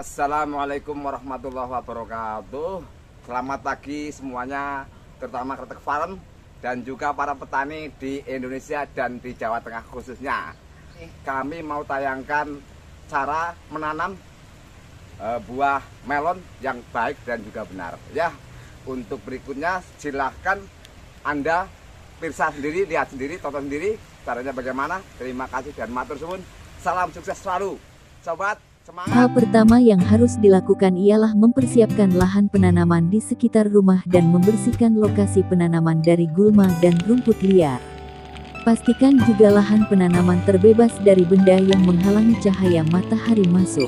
Assalamualaikum warahmatullahi wabarakatuh. Selamat pagi semuanya, terutama Kretek Farm dan juga para petani di Indonesia dan di Jawa Tengah khususnya. Kami mau tayangkan cara menanam buah melon yang baik dan juga benar. Ya, untuk berikutnya silahkan Anda pirsa sendiri, lihat sendiri, tonton sendiri caranya bagaimana. Terima kasih dan matur suwun. Salam sukses selalu, sobat. Semangat. Hal pertama yang harus dilakukan ialah mempersiapkan lahan penanaman di sekitar rumah dan membersihkan lokasi penanaman dari gulma dan rumput liar. Pastikan juga lahan penanaman terbebas dari benda yang menghalangi cahaya matahari masuk.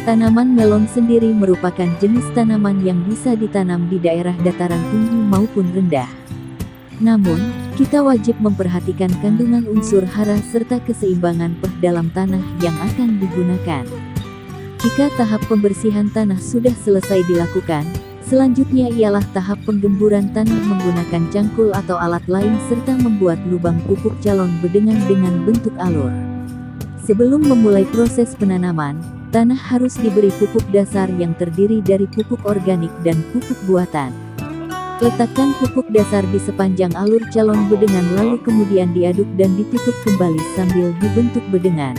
Tanaman melon sendiri merupakan jenis tanaman yang bisa ditanam di daerah dataran tinggi maupun rendah. Namun, kita wajib memperhatikan kandungan unsur hara serta keseimbangan pH dalam tanah yang akan digunakan. Jika tahap pembersihan tanah sudah selesai dilakukan, selanjutnya ialah tahap penggemburan tanah menggunakan cangkul atau alat lain serta membuat lubang pupuk calon bedengan dengan bentuk alur. Sebelum memulai proses penanaman, tanah harus diberi pupuk dasar yang terdiri dari pupuk organik dan pupuk buatan. Letakkan pupuk dasar di sepanjang alur calon bedengan lalu kemudian diaduk dan ditutup kembali sambil dibentuk bedengan.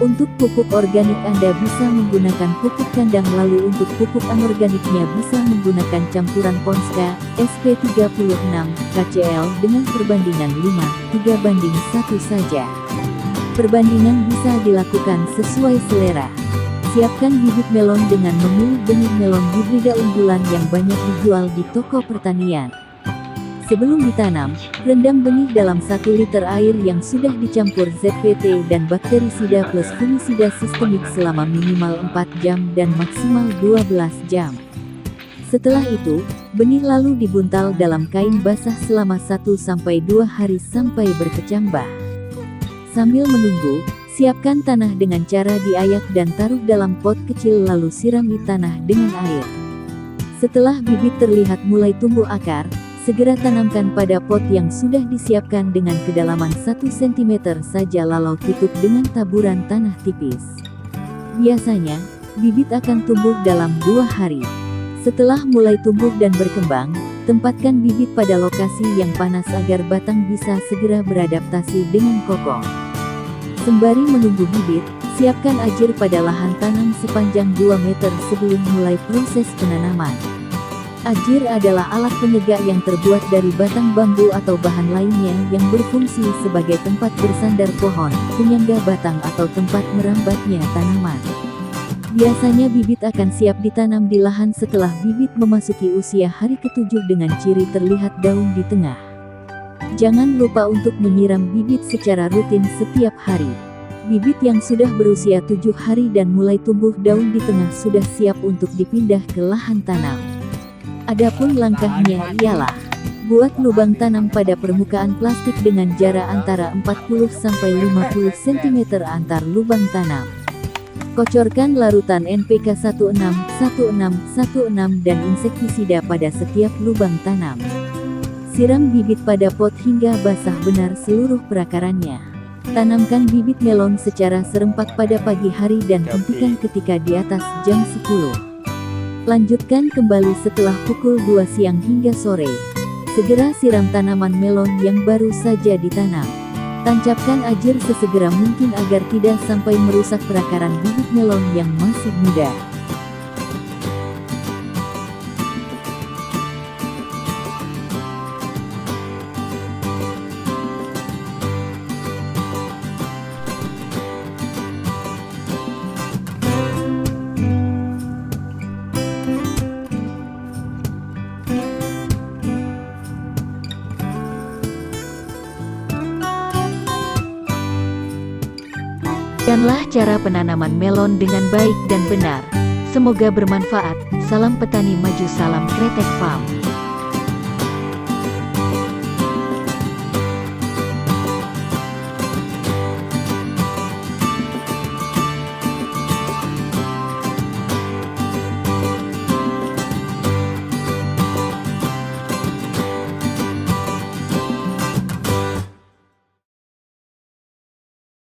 Untuk pupuk organik Anda bisa menggunakan pupuk kandang, lalu untuk pupuk anorganiknya bisa menggunakan campuran Ponska SP36 KCl dengan perbandingan 5:3:1 saja. Perbandingan bisa dilakukan sesuai selera. Siapkan bibit melon dengan memilih benih melon hibrida unggulan yang banyak dijual di toko pertanian. Sebelum ditanam, rendam benih dalam 1 liter air yang sudah dicampur ZPT dan bakterisida plus fungisida sistemik selama minimal 4 jam dan maksimal 12 jam. Setelah itu, benih lalu dibuntal dalam kain basah selama 1-2 hari sampai berkecambah. Sambil menunggu, siapkan tanah dengan cara diayak dan taruh dalam pot kecil lalu sirami tanah dengan air. Setelah bibit terlihat mulai tumbuh akar, segera tanamkan pada pot yang sudah disiapkan dengan kedalaman 1 cm saja lalu tutup dengan taburan tanah tipis. Biasanya, bibit akan tumbuh dalam 2 hari. Setelah mulai tumbuh dan berkembang, tempatkan bibit pada lokasi yang panas agar batang bisa segera beradaptasi dengan kokoh. Sembari menunggu bibit, siapkan ajir pada lahan tanam sepanjang 2 meter sebelum mulai proses penanaman. Ajir adalah alat penyegak yang terbuat dari batang bambu atau bahan lainnya yang berfungsi sebagai tempat bersandar pohon, penyangga batang atau tempat merambatnya tanaman. Biasanya bibit akan siap ditanam di lahan setelah bibit memasuki usia hari ke-7 dengan ciri terlihat daun di tengah. Jangan lupa untuk menyiram bibit secara rutin setiap hari. Bibit yang sudah berusia 7 hari dan mulai tumbuh daun di tengah sudah siap untuk dipindah ke lahan tanam. Adapun langkahnya ialah buat lubang tanam pada permukaan plastik dengan jarak antara 40-50 cm antar lubang tanam. Kocorkan larutan NPK 16-16-16 dan insektisida pada setiap lubang tanam. Siram bibit pada pot hingga basah benar seluruh perakarannya. Tanamkan bibit melon secara serempak pada pagi hari dan hentikan ketika di atas jam 10. Lanjutkan kembali setelah pukul 2 siang hingga sore. Segera siram tanaman melon yang baru saja ditanam. Tancapkan ajir sesegera mungkin agar tidak sampai merusak perakaran bibit melon yang masih muda. Demikianlah cara penanaman melon dengan baik dan benar. Semoga bermanfaat. Salam petani maju, salam Kretek Farm.